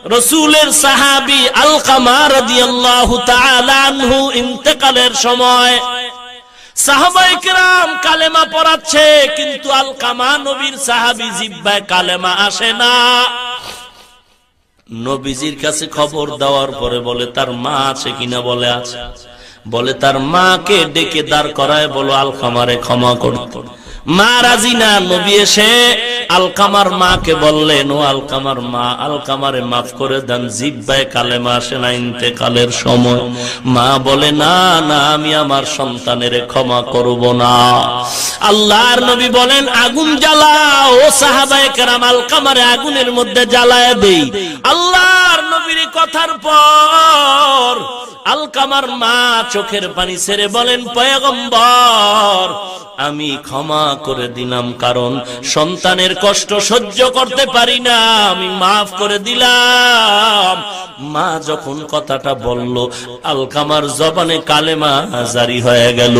রাসূলের সাহাবী আলকামা রাদিয়াল্লাহু তাআলা আনহু ইন্তেকালের সময় সাহাবায়ে কেরাম কালেমা পড়াচ্ছে, কিন্তু আলকামা নবীর সাহাবী জিহ্বায় কালেমা আসে না। নবীজির কাছে খবর দেওয়ার পরে বলে তার মা আছে কিনা, বলে আছে। বলে তার মাকে ডেকে দাঁড় করায় বলো আলকামারে ক্ষমা করতে। মা রাজি না। নবী এসে আলকামার মাকে বললেন, ও আলকামার মা, আলকামারে মাফ করে দেন, জিহ্বায় কালেমা আসে না ইন্তেকালের সময়। মা বলে না না, আমি আমার সন্তানের ক্ষমা করব না। আল্লাহর নবী বলেন আগুন জ্বালাও। ও সাহাবায়ে কেরাম আলকামারে আগুনের মধ্যে জ্বালায় দেই। আল্লাহর নবীর কথার পর আলকামার মা চোখের পানি ছেড়ে বলেন, পয়গম্বর আমি ক্ষমা করে দিলাম, কারণ সন্তানের কষ্ট সহ্য করতে পারি না, আমি মাফ করে দিলাম। মা যখন কথাটা বলল, আলকামার জবানে কালেমা জারি হয়ে গেল।